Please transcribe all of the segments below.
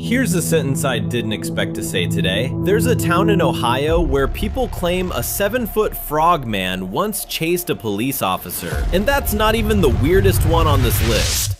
Here's a sentence I didn't expect to say today. There's a town in Ohio where people claim a 7-foot frogman once chased a police officer. And that's not even the weirdest one on this list.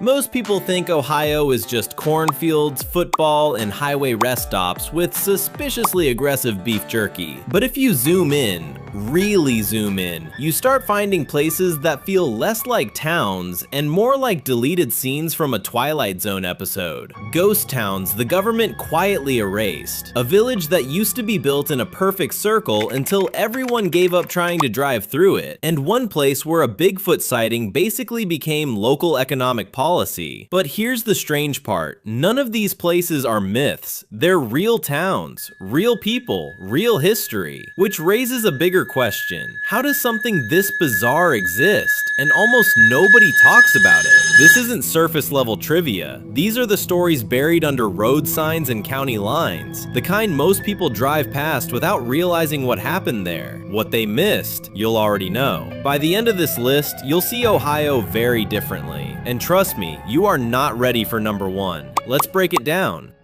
Most people think Ohio is just cornfields, football, and highway rest stops with suspiciously aggressive beef jerky. But if you zoom in, really zoom in, you start finding places that feel less like towns and more like deleted scenes from a Twilight Zone episode. Ghost towns the government quietly erased. A village that used to be built in a perfect circle until everyone gave up trying to drive through it. And one place where a Bigfoot sighting basically became local economic policy. But here's the strange part. None of these places are myths. They're real towns, real people, real history. Which raises a bigger question. How does something this bizarre exist and almost nobody talks about it? This isn't surface level trivia. These are the stories buried under road signs and county lines. The kind most people drive past without realizing what happened there. What they missed, you'll already know. By the end of this list, you'll see Ohio very differently. And trust me, you are not ready for number 1. Let's break it down.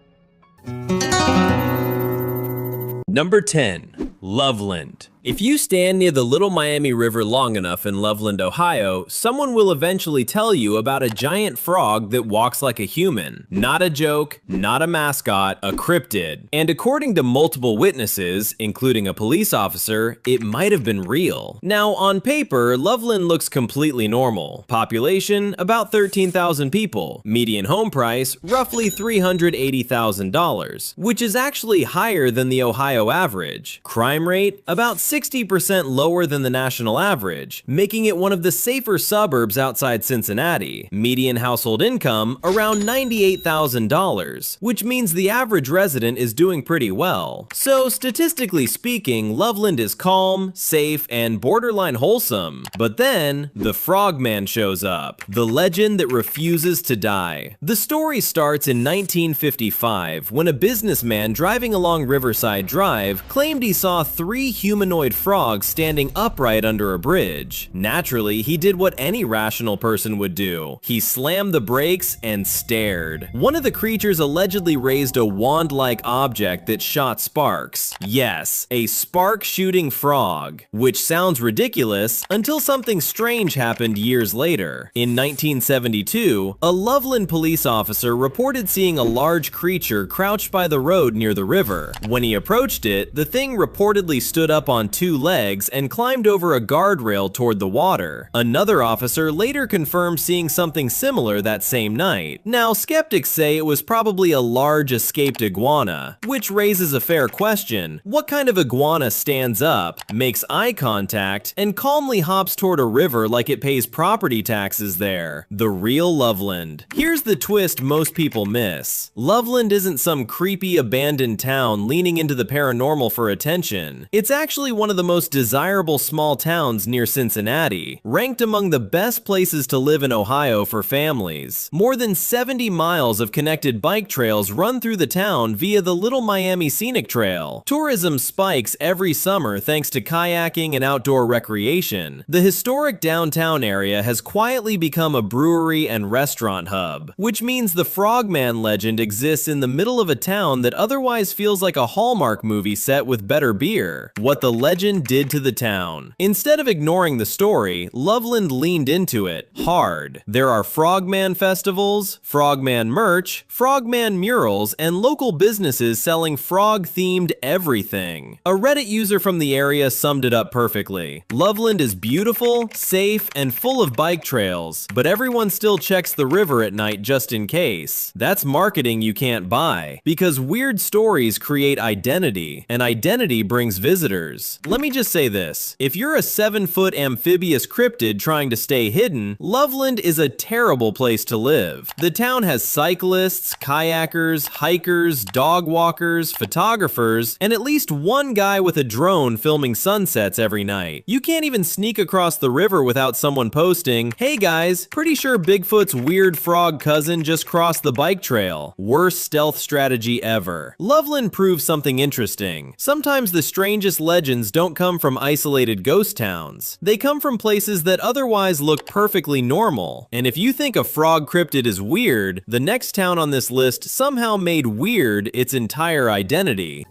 Number 10. Loveland. If you stand near the Little Miami River long enough in Loveland, Ohio, someone will eventually tell you about a giant frog that walks like a human. Not a joke, not a mascot, a cryptid. And according to multiple witnesses, including a police officer, it might have been real. Now, on paper, Loveland looks completely normal. Population, about 13,000 people. Median home price, roughly $380,000, which is actually higher than the Ohio average. Crime rate, about 60% lower than the national average, making it one of the safer suburbs outside Cincinnati. Median household income, around $98,000, which means the average resident is doing pretty well. So statistically speaking, Loveland is calm, safe, and borderline wholesome. But then, the Frogman shows up, the legend that refuses to die. The story starts in 1955 when a businessman driving along Riverside Drive claimed he saw 3 humanoid frogs standing upright under a bridge. Naturally, he did what any rational person would do. He slammed the brakes and stared. One of the creatures allegedly raised a wand-like object that shot sparks. Yes, a spark-shooting frog. Which sounds ridiculous until something strange happened years later. In 1972, a Loveland police officer reported seeing a large creature crouched by the road near the river. When he approached it, the thing reportedly stood up on 2 legs and climbed over a guardrail toward the water. Another officer later confirmed seeing something similar that same night. Now, skeptics say it was probably a large escaped iguana, which raises a fair question. What kind of iguana stands up, makes eye contact, and calmly hops toward a river like it pays property taxes there? The real Loveland. Here's the twist most people miss. Loveland isn't some creepy abandoned town leaning into the paranormal for attention. It's actually one of the most desirable small towns near Cincinnati, ranked among the best places to live in Ohio for families. More than 70 miles of connected bike trails run through the town via the Little Miami Scenic Trail. Tourism spikes every summer thanks to kayaking and outdoor recreation. The historic downtown area has quietly become a brewery and restaurant hub, which means the Frogman legend exists in the middle of a town that otherwise feels like a Hallmark movie set with better beer. What the legend did to the town. Instead of ignoring the story, Loveland leaned into it hard. There are Frogman festivals, Frogman merch, Frogman murals, and local businesses selling frog-themed everything. A Reddit user from the area summed it up perfectly. Loveland is beautiful, safe, and full of bike trails, but everyone still checks the river at night just in case. That's marketing you can't buy, because weird stories create identity, and identity brings visitors. Let me just say this. If you're a 7-foot amphibious cryptid trying to stay hidden, Loveland is a terrible place to live. The town has cyclists, kayakers, hikers, dog walkers, photographers, and at least one guy with a drone filming sunsets every night. You can't even sneak across the river without someone posting, "Hey guys, pretty sure Bigfoot's weird frog cousin just crossed the bike trail." Worst stealth strategy ever. Loveland proves something interesting. Sometimes the strangest legends monsters don't come from isolated ghost towns. They come from places that otherwise look perfectly normal. And if you think a frog cryptid is weird, the next town on this list somehow made weird its entire identity.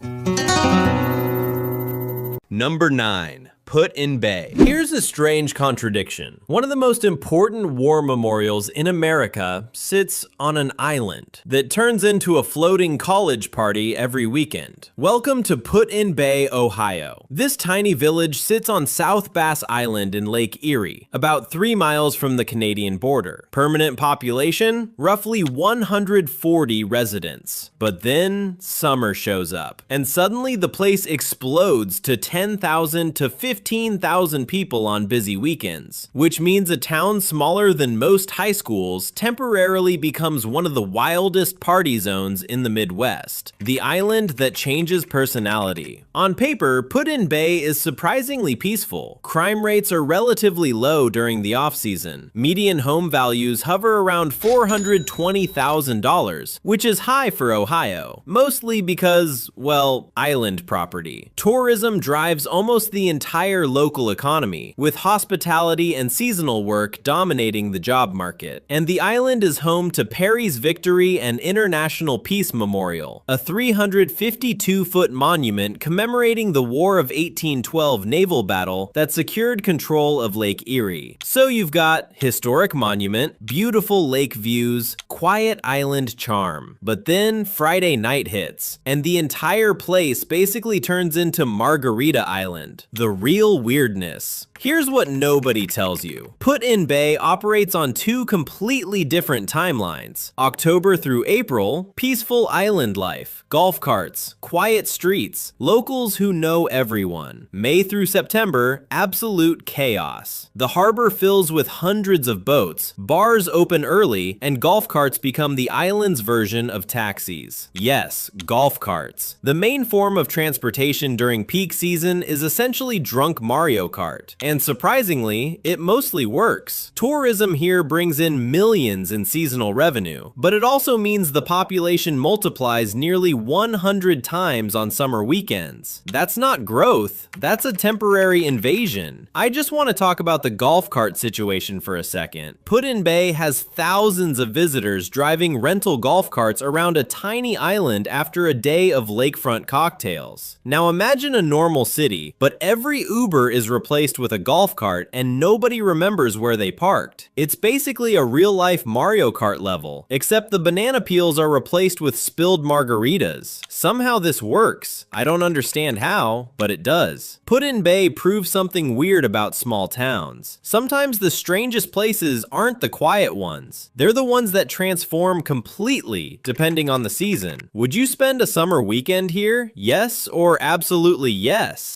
Number 9. Put-in-Bay. Here's a strange contradiction. One of the most important war memorials in America sits on an island that turns into a floating college party every weekend. Welcome to Put-in-Bay, Ohio. This tiny village sits on South Bass Island in Lake Erie, about 3 miles from the Canadian border. Permanent population, roughly 140 residents. But then summer shows up, and suddenly the place explodes to 10,000 to 15,000 people on busy weekends, which means a town smaller than most high schools temporarily becomes one of the wildest party zones in the Midwest. The island that changes personality. On paper, Put-in-Bay is surprisingly peaceful. Crime rates are relatively low during the off-season. Median home values hover around $420,000, which is high for Ohio, mostly because, well, island property. Tourism drives almost the entire local economy, with hospitality and seasonal work dominating the job market. And the island is home to Perry's Victory and International Peace Memorial, a 352-foot monument commemorating the War of 1812 naval battle that secured control of Lake Erie. So you've got historic monument, beautiful lake views, quiet island charm. But then Friday night hits, and the entire place basically turns into Margarita Island, the real weirdness. Here's what nobody tells you. Put-in-Bay operates on 2 completely different timelines. October through April, peaceful island life, golf carts, quiet streets, locals who know everyone. May through September, absolute chaos. The harbor fills with hundreds of boats, bars open early, and golf carts become the island's version of taxis. Yes, golf carts. The main form of transportation during peak season is essentially drunk Mario Kart. And surprisingly, it mostly works. Tourism here brings in millions in seasonal revenue, but it also means the population multiplies nearly 100 times on summer weekends. That's not growth, that's a temporary invasion. I just want to talk about the golf cart situation for a second. Put-in-Bay has thousands of visitors driving rental golf carts around a tiny island after a day of lakefront cocktails. Now imagine a normal city, but every Uber is replaced with a golf cart and nobody remembers where they parked. It's basically a real-life Mario Kart level, except the banana peels are replaced with spilled margaritas. Somehow this works. I don't understand how, but it does. Put-in-Bay proves something weird about small towns. Sometimes the strangest places aren't the quiet ones. They're the ones that transform completely, depending on the season. Would you spend a summer weekend here? Yes or absolutely yes?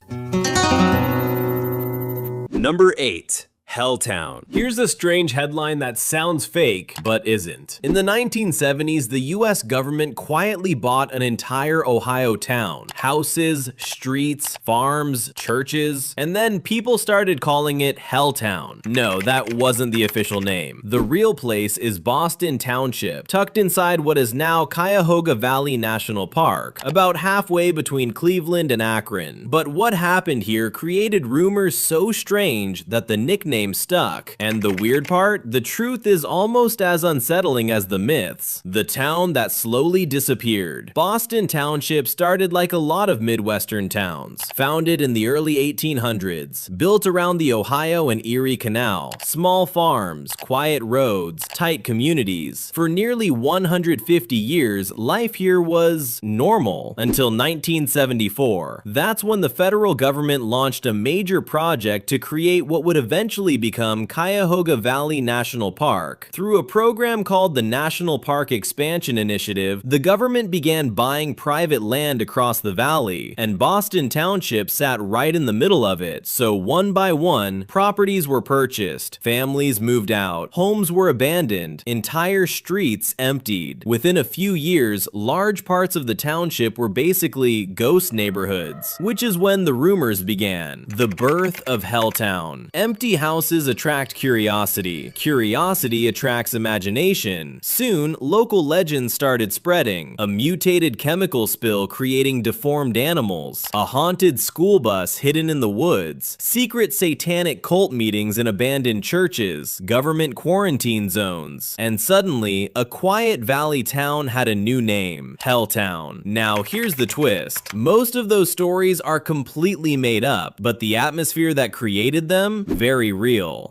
Number 8. Helltown. Here's a strange headline that sounds fake, but isn't. In the 1970s, the US government quietly bought an entire Ohio town. Houses, streets, farms, churches, and then people started calling it Helltown. No, that wasn't the official name. The real place is Boston Township, tucked inside what is now Cuyahoga Valley National Park, about halfway between Cleveland and Akron. But what happened here created rumors so strange that the nickname stuck. And the weird part? The truth is almost as unsettling as the myths. The town that slowly disappeared. Boston Township started like a lot of Midwestern towns. Founded in the early 1800s. Built around the Ohio and Erie Canal. Small farms, quiet roads, tight communities. For nearly 150 years, life here was normal until 1974. That's when the federal government launched a major project to create what would eventually become Cuyahoga Valley National Park. Through a program called the National Park Expansion Initiative, the government began buying private land across the valley, and Boston Township sat right in the middle of it. So one by one, properties were purchased, families moved out, homes were abandoned, entire streets emptied. Within a few years, large parts of the township were basically ghost neighborhoods, which is when the rumors began. The birth of Helltown. Empty houses houses attract curiosity. Curiosity attracts imagination. Soon, local legends started spreading. A mutated chemical spill creating deformed animals. A haunted school bus hidden in the woods. Secret satanic cult meetings in abandoned churches. Government quarantine zones. And suddenly, a quiet valley town had a new name. Helltown. Now, here's the twist. Most of those stories are completely made up, but the atmosphere that created them, very real.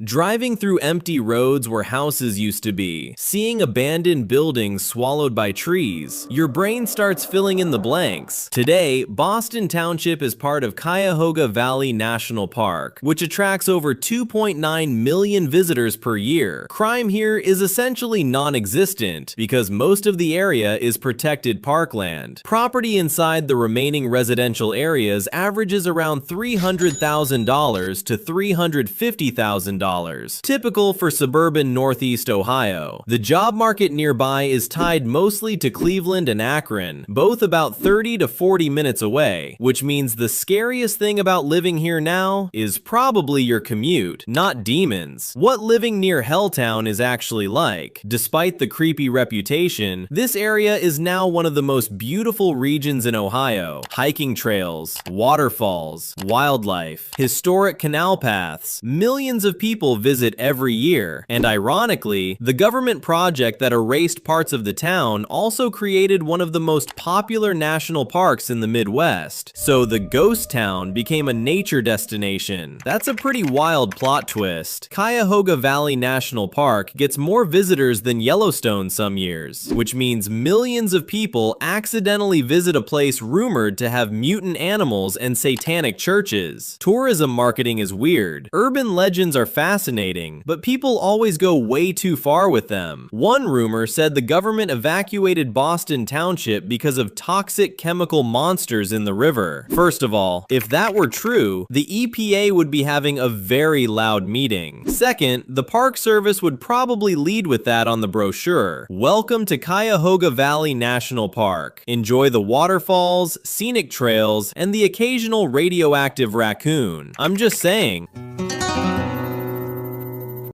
Driving through empty roads where houses used to be, seeing abandoned buildings swallowed by trees, your brain starts filling in the blanks. Today, Boston Township is part of Cuyahoga Valley National Park, which attracts over 2.9 million visitors per year. Crime here is essentially non-existent because most of the area is protected parkland. Property inside the remaining residential areas averages around $300,000 to $350,000, typical for suburban Northeast Ohio. The job market nearby is tied mostly to Cleveland and Akron, both about 30 to 40 minutes away, which means the scariest thing about living here now is probably your commute, not demons. What living near Helltown is actually like. Despite the creepy reputation, this area is now one of the most beautiful regions in Ohio. Hiking trails, waterfalls, wildlife, historic canal paths. Millions of people visit every year, and ironically, the government project that erased parts of the town also created one of the most popular national parks in the Midwest. So the ghost town became a nature destination. That's a pretty wild plot twist. Cuyahoga Valley National Park gets more visitors than Yellowstone some years, which means millions of people accidentally visit a place rumored to have mutant animals and satanic churches. Tourism marketing is weird. Urban legends are fascinating, but people always go way too far with them. One rumor said the government evacuated Boston Township because of toxic chemical monsters in the river. First of all, if that were true, the EPA would be having a very loud meeting. Second, the Park Service would probably lead with that on the brochure. Welcome to Cuyahoga Valley National Park. Enjoy the waterfalls, scenic trails, and the occasional radioactive raccoon. I'm just saying.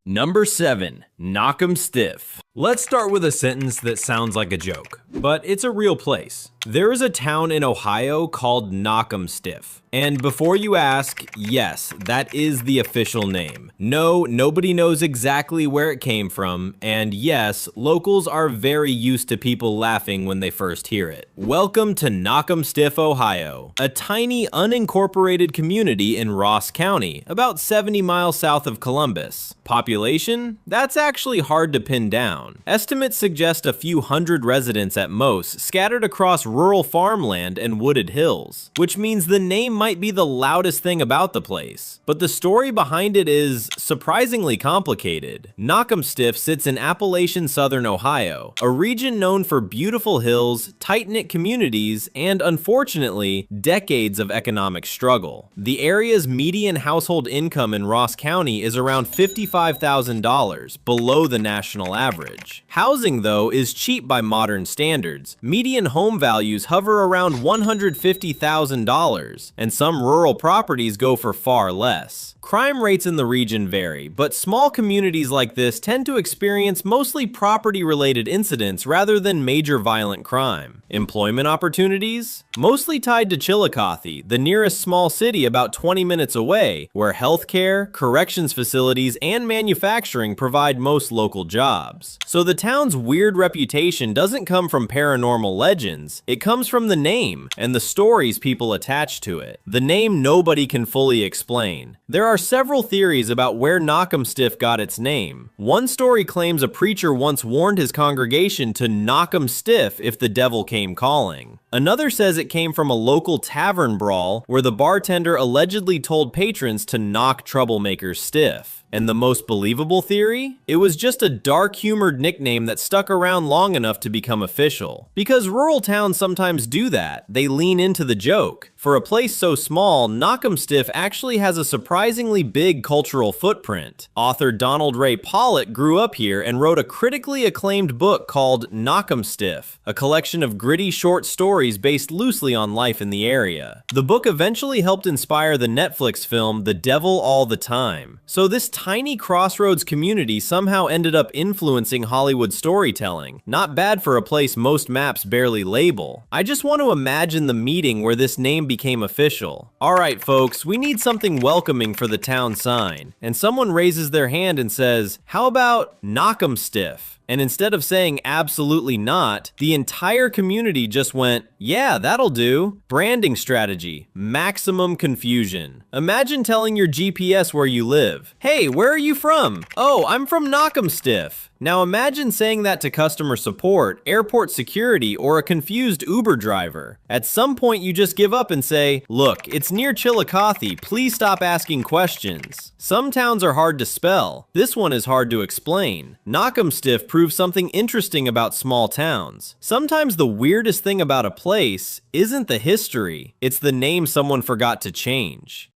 Number 7. Knockemstiff. Let's start with a sentence that sounds like a joke, but it's a real place. There is a town in Ohio called Knockemstiff. And before you ask, yes, that is the official name. No, nobody knows exactly where it came from, and yes, locals are very used to people laughing when they first hear it. Welcome to Knockemstiff, Ohio, a tiny unincorporated community in Ross County, about 70 miles south of Columbus. Population? That's actually hard to pin down. Estimates suggest a few hundred residents at most, scattered across rural farmland and wooded hills, which means the name might be the loudest thing about the place. But the story behind it is surprisingly complicated. Knockemstiff sits in Appalachian Southern Ohio, a region known for beautiful hills, tight-knit communities, and unfortunately, decades of economic struggle. The area's median household income in Ross County is around $55,000, below the national average. Housing, though, is cheap by modern standards. Median home values hover around $150,000, and some rural properties go for far less. Crime rates in the region vary, but small communities like this tend to experience mostly property-related incidents rather than major violent crime. Employment opportunities? Mostly tied to Chillicothe, the nearest small city about 20 minutes away, where healthcare, corrections facilities, and manufacturing provide most local jobs. So the town's weird reputation doesn't come from paranormal legends, it comes from the name and the stories people attach to it. The name nobody can fully explain. There are several theories about where Knockemstiff got its name. One story claims a preacher once warned his congregation to knock 'em stiff if the devil came calling. Another says it came from a local tavern brawl where the bartender allegedly told patrons to knock troublemakers stiff. And the most believable theory? It was just a dark-humored nickname that stuck around long enough to become official. Because rural towns sometimes do that, they lean into the joke. For a place so small, Knockemstiff actually has a surprisingly big cultural footprint. Author Donald Ray Pollitt grew up here and wrote a critically acclaimed book called Knockemstiff, a collection of gritty short stories based loosely on life in the area. The book eventually helped inspire the Netflix film The Devil All the Time. So this tiny crossroads community somehow ended up influencing Hollywood storytelling. Not bad for a place most maps barely label. I just want to imagine the meeting where this name became official. Alright folks, we need something welcoming for the town sign. And someone raises their hand and says, how about Knockemstiff? And instead of saying absolutely not, the entire community just went, yeah, that'll do. Branding strategy, maximum confusion. Imagine telling your GPS where you live. Hey, where are you from? Oh, I'm from Knockemstiff. Now imagine saying that to customer support, airport security, or a confused Uber driver. At some point you just give up and say, look, it's near Chillicothe, please stop asking questions. Some towns are hard to spell. This one is hard to explain. Knockemstiff proves something interesting about small towns. Sometimes the weirdest thing about a place isn't the history, it's the name someone forgot to change.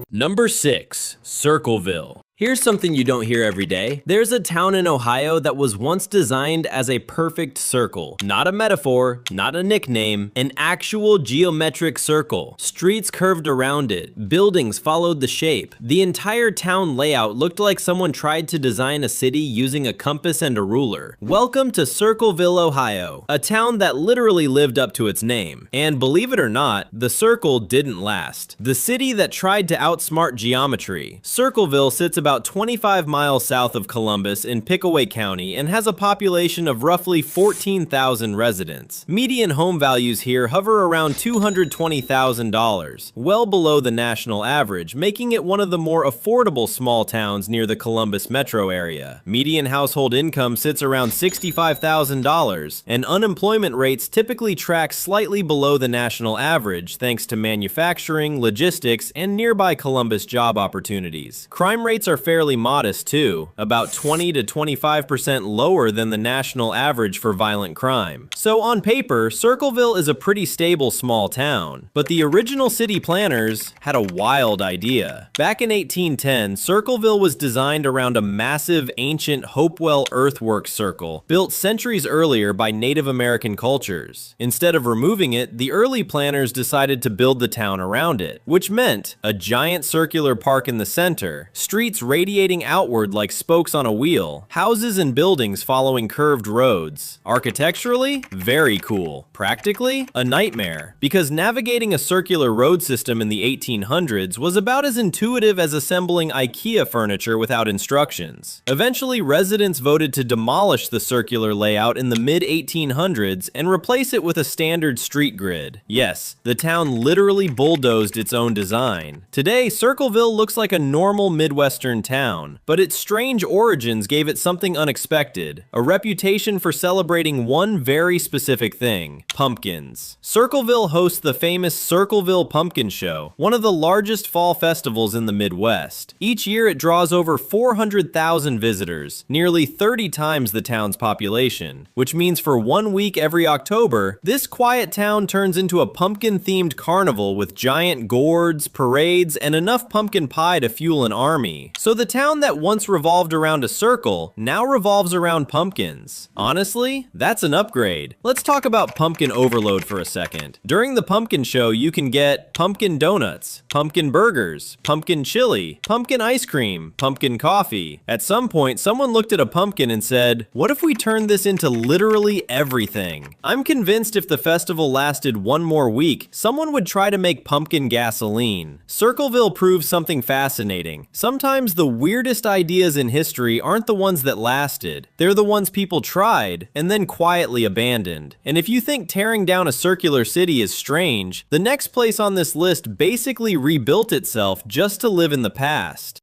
Number 6. Circleville. Here's something you don't hear every day. There's a town in Ohio that was once designed as a perfect circle. Not a metaphor, not a nickname, an actual geometric circle. Streets curved around it, buildings followed the shape. The entire town layout looked like someone tried to design a city using a compass and a ruler. Welcome to Circleville, Ohio, a town that literally lived up to its name. And believe it or not, the circle didn't last. The city that tried to outsmart geometry. Circleville sits about 25 miles south of Columbus in Pickaway County and has a population of roughly 14,000 residents. Median home values here hover around $220,000, well below the national average, making it one of the more affordable small towns near the Columbus metro area. Median household income sits around $65,000, and unemployment rates typically track slightly below the national average thanks to manufacturing, logistics, and nearby Columbus job opportunities. Crime rates are fairly modest too, about 20 to 25% lower than the national average for violent crime. So on paper, Circleville is a pretty stable small town, but the original city planners had a wild idea. Back in 1810, Circleville was designed around a massive ancient Hopewell earthwork circle, built centuries earlier by Native American cultures. Instead of removing it, the early planners decided to build the town around it, which meant a giant circular park in the center, streets radiating outward like spokes on a wheel, houses and buildings following curved roads. Architecturally, very cool. Practically, a nightmare, because navigating a circular road system in the 1800s was about as intuitive as assembling IKEA furniture without instructions. Eventually, residents voted to demolish the circular layout in the mid-1800s and replace it with a standard street grid. Yes, the town literally bulldozed its own design. Today, Circleville looks like a normal Midwestern town, but its strange origins gave it something unexpected, a reputation for celebrating one very specific thing: pumpkins. Circleville hosts the famous Circleville Pumpkin Show, one of the largest fall festivals in the Midwest. Each year it draws over 400,000 visitors, nearly 30 times the town's population, which means for 1 week every October, this quiet town turns into a pumpkin-themed carnival with giant gourds, parades, and enough pumpkin pie to fuel an army. So the town that once revolved around a circle now revolves around pumpkins. Honestly, that's an upgrade. Let's talk about pumpkin overload for a second. During the pumpkin show, you can get pumpkin donuts, pumpkin burgers, pumpkin chili, pumpkin ice cream, pumpkin coffee. At some point, someone looked at a pumpkin and said, what if we turned this into literally everything? I'm convinced if the festival lasted 1 more week, someone would try to make pumpkin gasoline. Circleville proves something fascinating. Sometimes the weirdest ideas in history aren't the ones that lasted. They're the ones people tried and then quietly abandoned. And if you think tearing down a circular city is strange, the next place on this list basically rebuilt itself just to live in the past.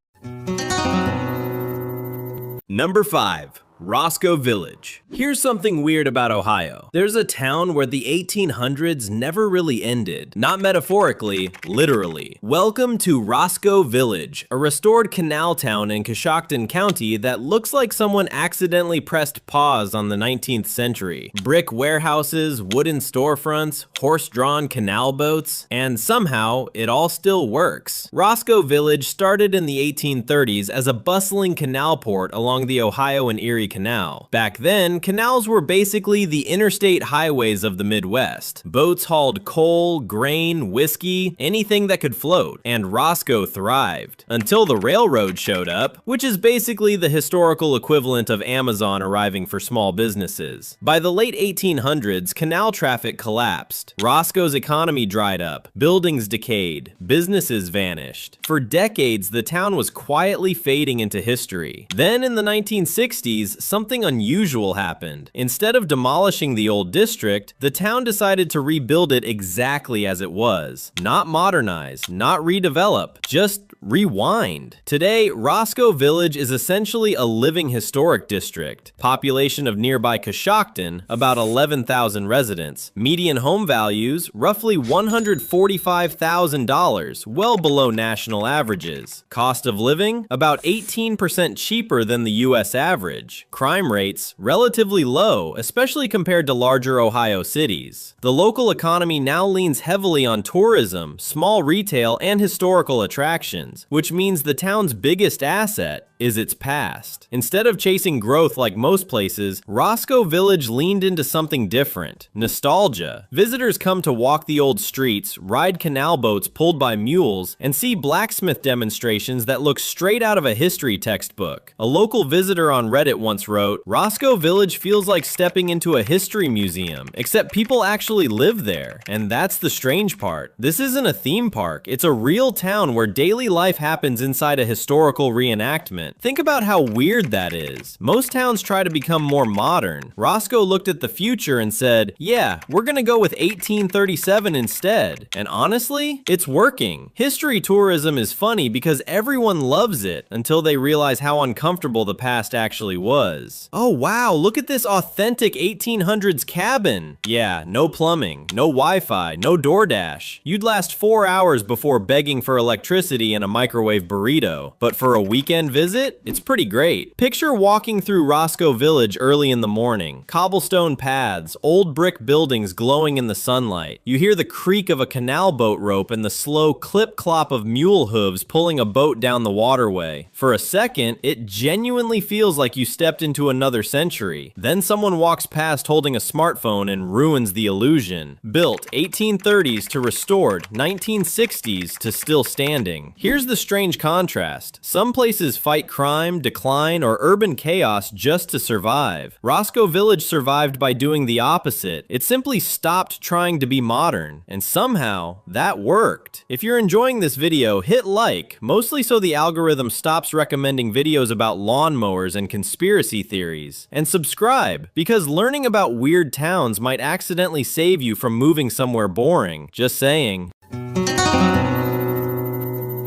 Number 5. Roscoe Village. Here's something weird about Ohio. There's a town where the 1800s never really ended. Not metaphorically, literally. Welcome to Roscoe Village, a restored canal town in Coshocton County that looks like someone accidentally pressed pause on the 19th century. Brick warehouses, wooden storefronts, horse-drawn canal boats, and somehow it all still works. Roscoe Village started in the 1830s as a bustling canal port along the Ohio and Erie Canal. Back then, canals were basically the interstate highways of the Midwest. Boats hauled coal, grain, whiskey, anything that could float, and Roscoe thrived. Until the railroad showed up, which is basically the historical equivalent of Amazon arriving for small businesses. By the late 1800s, canal traffic collapsed. Roscoe's economy dried up, buildings decayed, businesses vanished. For decades, the town was quietly fading into history. Then in the 1960s, something unusual happened. Instead of demolishing the old district, the town decided to rebuild it exactly as it was. Not modernize, not redevelop, just rewind. Today, Roscoe Village is essentially a living historic district. Population of nearby Coshocton, about 11,000 residents. Median home values, roughly $145,000, well below national averages. Cost of living, about 18% cheaper than the US average. Crime rates, relatively low, especially compared to larger Ohio cities. The local economy now leans heavily on tourism, small retail, and historical attractions, which means the town's biggest asset is its past. Instead of chasing growth like most places, Roscoe Village leaned into something different: nostalgia. Visitors come to walk the old streets, ride canal boats pulled by mules, and see blacksmith demonstrations that look straight out of a history textbook. A local visitor on Reddit once wrote, "Roscoe Village feels like stepping into a history museum, except people actually live there." And that's the strange part. This isn't a theme park, it's a real town where daily life happens inside a historical reenactment. Think about how weird that is. Most towns try to become more modern. Roscoe looked at the future and said, yeah, we're gonna go with 1837 instead. And honestly, it's working. History tourism is funny because everyone loves it until they realize how uncomfortable the past actually was. Oh wow, look at this authentic 1800s cabin. Yeah, no plumbing, no Wi-Fi, no DoorDash. You'd last 4 hours before begging for electricity and a microwave burrito. But for a weekend visit, it's pretty great. Picture walking through Roscoe Village early in the morning. Cobblestone paths, old brick buildings glowing in the sunlight. You hear the creak of a canal boat rope and the slow clip-clop of mule hooves pulling a boat down the waterway. For a second, it genuinely feels like you stepped into another century. Then someone walks past holding a smartphone and ruins the illusion. Built 1830s to restored 1960s to still standing. Here's the strange contrast. Some places fight crime, decline, or urban chaos just to survive. Roscoe Village survived by doing the opposite. It simply stopped trying to be modern, and somehow that worked. If you're enjoying this video, hit like, mostly so the algorithm stops recommending videos about lawnmowers and conspiracy theories, and subscribe, because learning about weird towns might accidentally save you from moving somewhere boring. Just saying.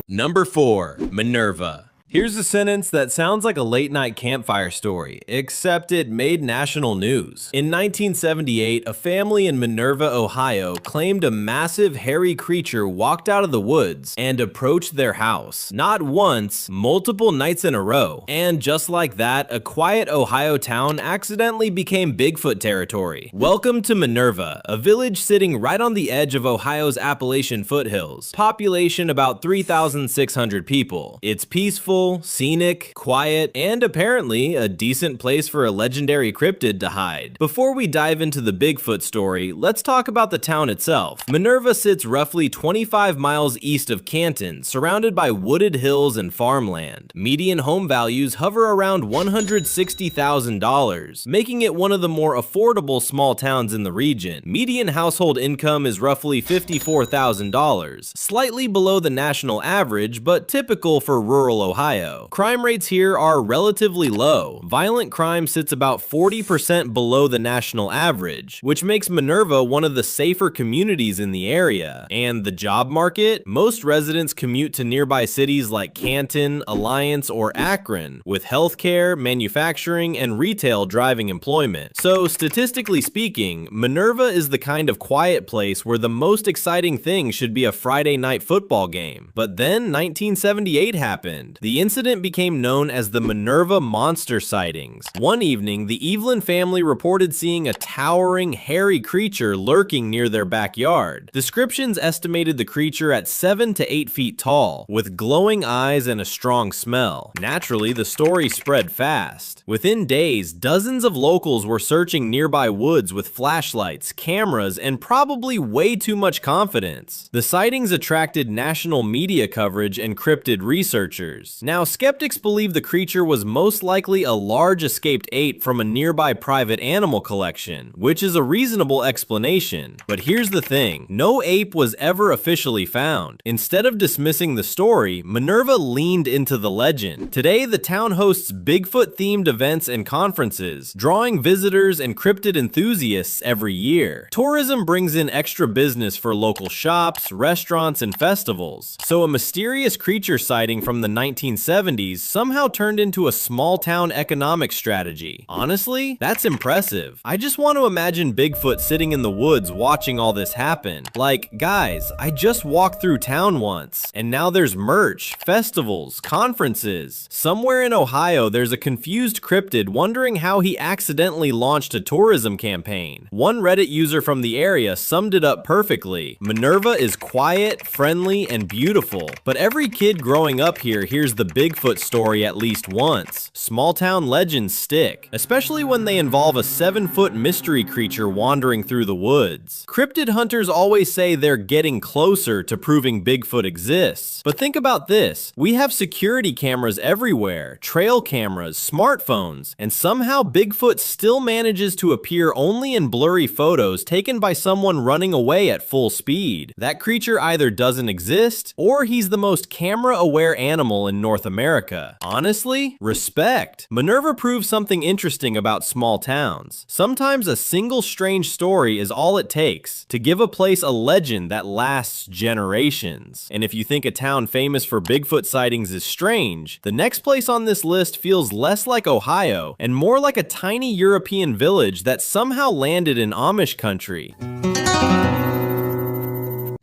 Number 4. Minerva. Here's a sentence that sounds like a late-night campfire story, except it made national news. In 1978, a family in Minerva, Ohio claimed a massive hairy creature walked out of the woods and approached their house. Not once, multiple nights in a row. And just like that, a quiet Ohio town accidentally became Bigfoot territory. Welcome to Minerva, a village sitting right on the edge of Ohio's Appalachian foothills. Population about 3,600 people. It's peaceful, scenic, quiet, and apparently a decent place for a legendary cryptid to hide. Before we dive into the Bigfoot story, let's talk about the town itself. Minerva sits roughly 25 miles east of Canton, surrounded by wooded hills and farmland. Median home values hover around $160,000, making it one of the more affordable small towns in the region. Median household income is roughly $54,000, slightly below the national average, but typical for rural Ohio. Crime rates here are relatively low. Violent crime sits about 40% below the national average, which makes Minerva one of the safer communities in the area. And the job market? Most residents commute to nearby cities like Canton, Alliance, or Akron, with healthcare, manufacturing, and retail driving employment. So statistically speaking, Minerva is the kind of quiet place where the most exciting thing should be a Friday night football game. But then 1978 happened. The The incident became known as the Minerva monster sightings. One evening, the Evelyn family reported seeing a towering, hairy creature lurking near their backyard. Descriptions estimated the creature at 7 to 8 feet tall, with glowing eyes and a strong smell. Naturally, the story spread fast. Within days, dozens of locals were searching nearby woods with flashlights, cameras, and probably way too much confidence. The sightings attracted national media coverage and cryptid researchers. Now, skeptics believe the creature was most likely a large escaped ape from a nearby private animal collection, which is a reasonable explanation. But here's the thing, no ape was ever officially found. Instead of dismissing the story, Minerva leaned into the legend. Today, the town hosts Bigfoot-themed events and conferences, drawing visitors and cryptid enthusiasts every year. Tourism brings in extra business for local shops, restaurants, and festivals. So a mysterious creature sighting from the 1970s somehow turned into a small-town economic strategy. Honestly, that's impressive. I just want to imagine Bigfoot sitting in the woods watching all this happen. Like, guys, I just walked through town once, and now there's merch, festivals, conferences. Somewhere in Ohio, there's a confused cryptid wondering how he accidentally launched a tourism campaign. One Reddit user from the area summed it up perfectly. Minerva is quiet, friendly, and beautiful, but every kid growing up here hears the Bigfoot story at least once. Small-town legends stick, especially when they involve a 7-foot mystery creature wandering through the woods. Cryptid hunters always say they're getting closer to proving Bigfoot exists. But think about this, we have security cameras everywhere, trail cameras, smartphones, and somehow Bigfoot still manages to appear only in blurry photos taken by someone running away at full speed. That creature either doesn't exist, or he's the most camera-aware animal in North America. Honestly, respect. Minerva proves something interesting about small towns. Sometimes a single strange story is all it takes to give a place a legend that lasts generations. And if you think a town famous for Bigfoot sightings is strange, the next place on this list feels less like Ohio and more like a tiny European village that somehow landed in Amish country.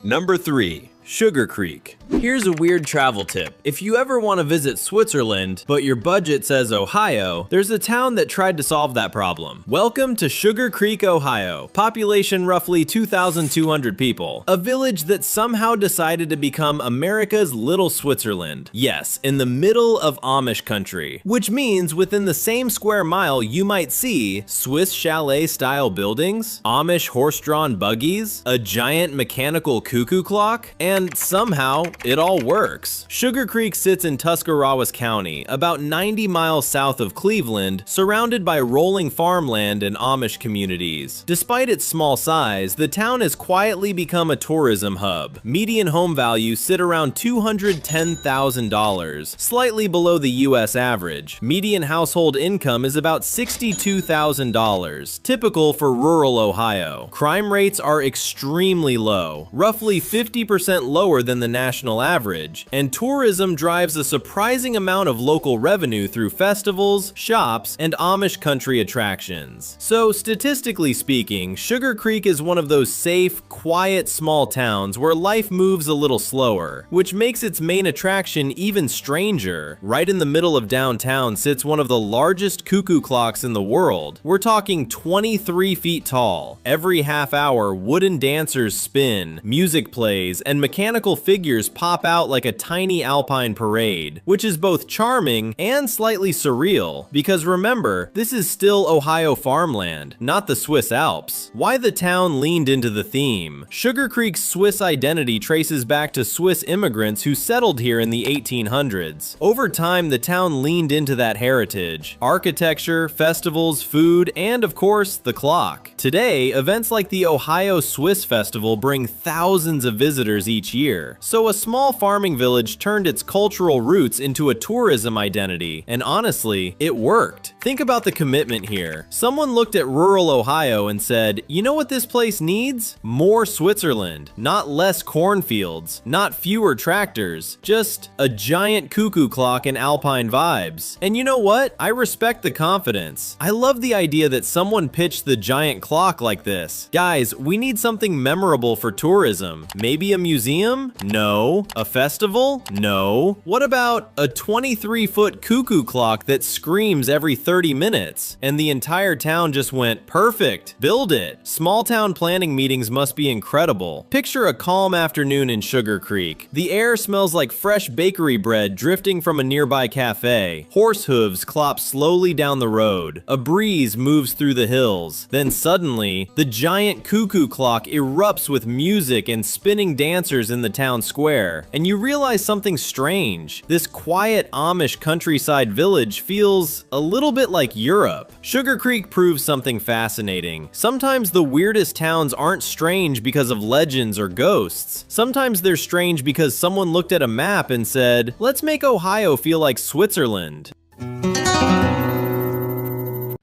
Number 3. Sugarcreek. Here's a weird travel tip. If you ever want to visit Switzerland, but your budget says Ohio, there's a town that tried to solve that problem. Welcome to Sugarcreek, Ohio. Population roughly 2,200 people. A village that somehow decided to become America's little Switzerland. Yes, in the middle of Amish country. Which means within the same square mile you might see Swiss chalet-style buildings, Amish horse-drawn buggies, a giant mechanical cuckoo clock, and somehow it all works. Sugarcreek sits in Tuscarawas County, about 90 miles south of Cleveland, surrounded by rolling farmland and Amish communities. Despite its small size, the town has quietly become a tourism hub. Median home values sit around $210,000, slightly below the US average. Median household income is about $62,000, typical for rural Ohio. Crime rates are extremely low, roughly 50% lower than the national average, and tourism drives a surprising amount of local revenue through festivals, shops, and Amish country attractions. So statistically speaking, Sugarcreek is one of those safe, quiet small towns where life moves a little slower, which makes its main attraction even stranger. Right in the middle of downtown sits one of the largest cuckoo clocks in the world. We're talking 23 feet tall. Every half hour, wooden dancers spin, music plays, and mechanical figures pop out like a tiny alpine parade, which is both charming and slightly surreal, because remember, this is still Ohio farmland, not the Swiss Alps. Why the town leaned into the theme? Sugarcreek's Swiss identity traces back to Swiss immigrants who settled here in the 1800s. Over time, the town leaned into that heritage: architecture, festivals, food, and of course, the clock. Today, events like the Ohio Swiss Festival bring thousands of visitors each year, so a small farming village turned its cultural roots into a tourism identity, and honestly, it worked. Think about the commitment here. Someone looked at rural Ohio and said, you know what this place needs? More Switzerland, not less cornfields, not fewer tractors, just a giant cuckoo clock and alpine vibes. And you know what? I respect the confidence. I love the idea that someone pitched the giant clock like this. Guys, we need something memorable for tourism. Maybe a museum? No. No. A festival? No. What about a 23-foot cuckoo clock that screams every 30 minutes? And the entire town just went, perfect, build it. Small town planning meetings must be incredible. Picture a calm afternoon in Sugarcreek. The air smells like fresh bakery bread drifting from a nearby cafe. Horse hooves clop slowly down the road. A breeze moves through the hills. Then suddenly, the giant cuckoo clock erupts with music and spinning dancers in the town square. And you realize something strange. This quiet Amish countryside village feels a little bit like Europe. Sugarcreek proves something fascinating. Sometimes the weirdest towns aren't strange because of legends or ghosts. Sometimes they're strange because someone looked at a map and said, let's make Ohio feel like Switzerland.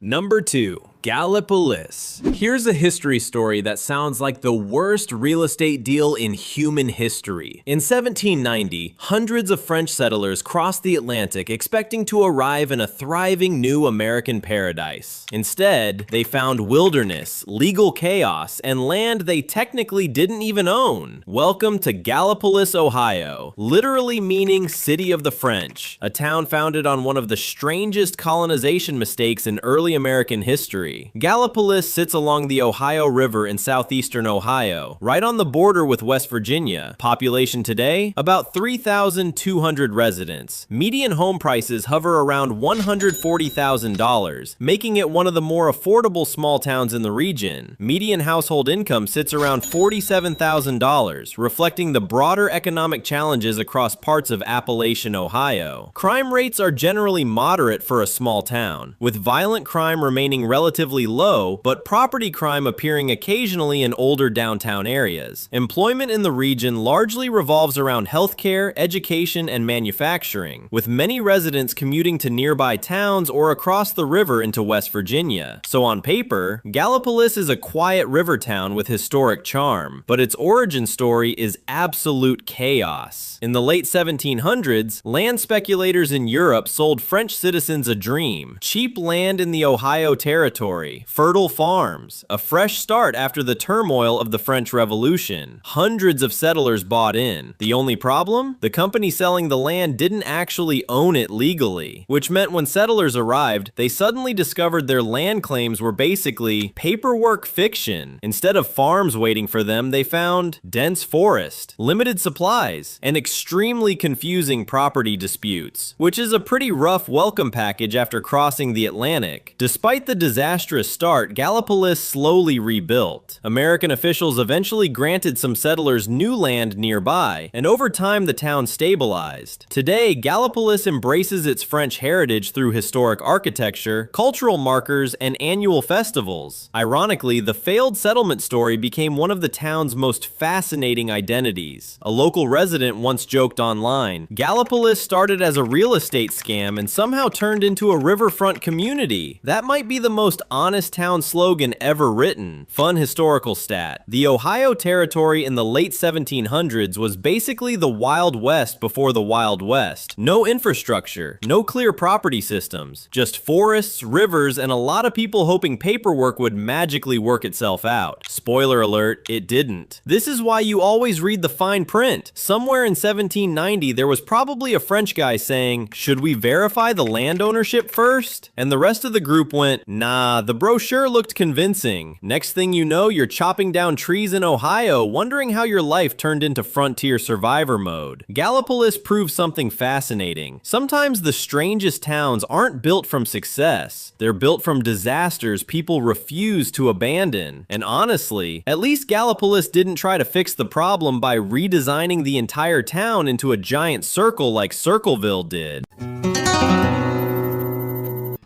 Number 2. Gallipolis. Here's a history story that sounds like the worst real estate deal in human history. In 1790, hundreds of French settlers crossed the Atlantic expecting to arrive in a thriving new American paradise. Instead, they found wilderness, legal chaos, and land they technically didn't even own. Welcome to Gallipolis, Ohio, literally meaning City of the French, a town founded on one of the strangest colonization mistakes in early American history. Gallipolis sits along the Ohio River in southeastern Ohio, right on the border with West Virginia. Population today, about 3,200 residents. Median home prices hover around $140,000, making it one of the more affordable small towns in the region. Median household income sits around $47,000, reflecting the broader economic challenges across parts of Appalachian Ohio. Crime rates are generally moderate for a small town, with violent crime remaining relatively low, but property crime appearing occasionally in older downtown areas. Employment in the region largely revolves around healthcare, education, and manufacturing, with many residents commuting to nearby towns or across the river into West Virginia. So on paper, Gallipolis is a quiet river town with historic charm, but its origin story is absolute chaos. In the late 1700s, land speculators in Europe sold French citizens a dream: cheap land in the Ohio Territory, fertile farms, a fresh start after the turmoil of the French Revolution. Hundreds of settlers bought in. The only problem? The company selling the land didn't actually own it legally, which meant when settlers arrived, they suddenly discovered their land claims were basically paperwork fiction. Instead of farms waiting for them, they found dense forest, limited supplies, and extremely confusing property disputes, which is a pretty rough welcome package after crossing the Atlantic. Despite the disastrous start, Gallipolis slowly rebuilt. American officials eventually granted some settlers new land nearby, and over time the town stabilized. Today, Gallipolis embraces its French heritage through historic architecture, cultural markers, and annual festivals. Ironically, the failed settlement story became one of the town's most fascinating identities. A local resident once joked online, "Gallipolis started as a real estate scam and somehow turned into a riverfront community. That might be the most honest town slogan ever written." Fun historical stat: the Ohio Territory in the late 1700s was basically the Wild West before the Wild West. No infrastructure, no clear property systems, just forests, rivers, and a lot of people hoping paperwork would magically work itself out. Spoiler alert, it didn't. This is why you always read the fine print. Somewhere in 1790, there was probably a French guy saying, "Should we verify the land ownership first?" And the rest of the group went, "Nah, the brochure looked convincing." Next thing you know, you're chopping down trees in Ohio, wondering how your life turned into frontier survivor mode. Gallipolis proves something fascinating. Sometimes the strangest towns aren't built from success. They're built from disasters people refuse to abandon. And honestly, at least Gallipolis didn't try to fix the problem by redesigning the entire town into a giant circle like Circleville did.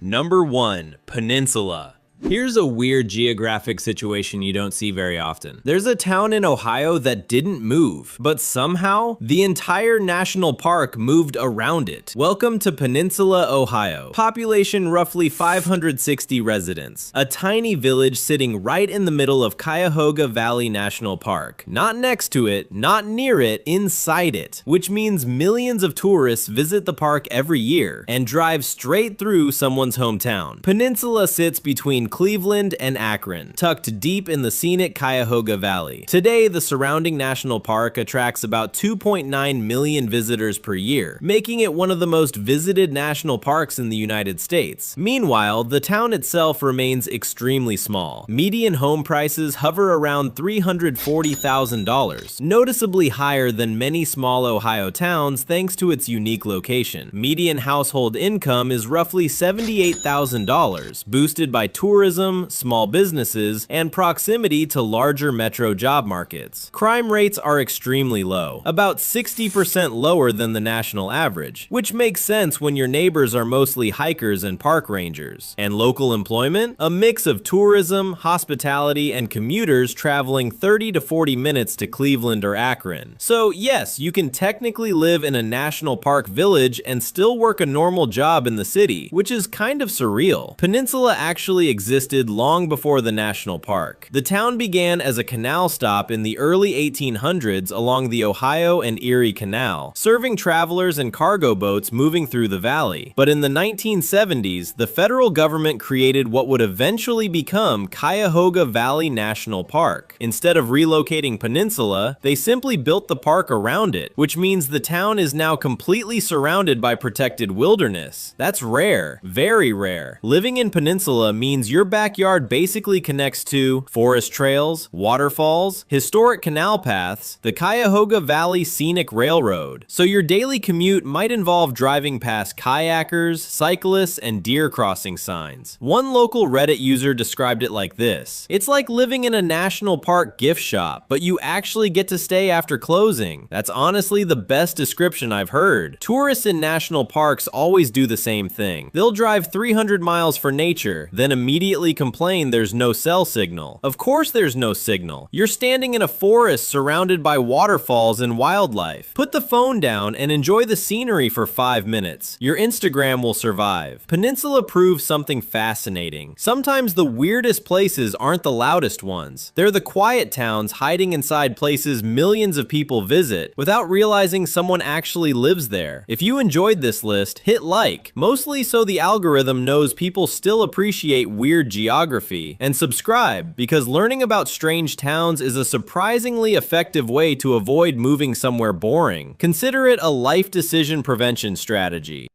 Number 1. Peninsula. Here's a weird geographic situation you don't see very often. There's a town in Ohio that didn't move, but somehow the entire national park moved around it. Welcome to Peninsula, Ohio. Population roughly 560 residents. A tiny village sitting right in the middle of Cuyahoga Valley National Park. Not next to it, not near it, inside it. Which means millions of tourists visit the park every year and drive straight through someone's hometown. Peninsula sits between between Cleveland and Akron, tucked deep in the scenic Cuyahoga Valley. Today, the surrounding national park attracts about 2.9 million visitors per year, making it one of the most visited national parks in the United States. Meanwhile, the town itself remains extremely small. Median home prices hover around $340,000, noticeably higher than many small Ohio towns thanks to its unique location. Median household income is roughly $78,000, boosted by tourism, small businesses, and proximity to larger metro job markets. Crime rates are extremely low, about 60% lower than the national average, which makes sense when your neighbors are mostly hikers and park rangers. And local employment? A mix of tourism, hospitality, and commuters traveling 30 to 40 minutes to Cleveland or Akron. So yes, you can technically live in a national park village and still work a normal job in the city, which is kind of surreal. Peninsula actually existed long before the national park. The town began as a canal stop in the early 1800s along the Ohio and Erie Canal, serving travelers and cargo boats moving through the valley. But in the 1970s, the federal government created what would eventually become Cuyahoga Valley National Park. Instead of relocating Peninsula, they simply built the park around it, which means the town is now completely surrounded by protected wilderness. That's rare, very rare. Living in Peninsula means your backyard basically connects to forest trails, waterfalls, historic canal paths, the Cuyahoga Valley Scenic Railroad. So your daily commute might involve driving past kayakers, cyclists, and deer crossing signs. One local Reddit user described it like this: "It's like living in a national park gift shop, but you actually get to stay after closing." That's honestly the best description I've heard. Tourists in national parks always do the same thing. They'll drive 300 miles for nature, then immediately complain there's no cell signal. Of course there's no signal. You're standing in a forest surrounded by waterfalls and wildlife. Put the phone down and enjoy the scenery for 5 minutes. Your Instagram will survive. Peninsula proves something fascinating. Sometimes the weirdest places aren't the loudest ones. They're the quiet towns hiding inside places millions of people visit without realizing someone actually lives there. If you enjoyed this list, hit like, mostly so the algorithm knows people still appreciate weird geography, and subscribe because learning about strange towns is a surprisingly effective way to avoid moving somewhere boring. Consider it a life decision prevention strategy.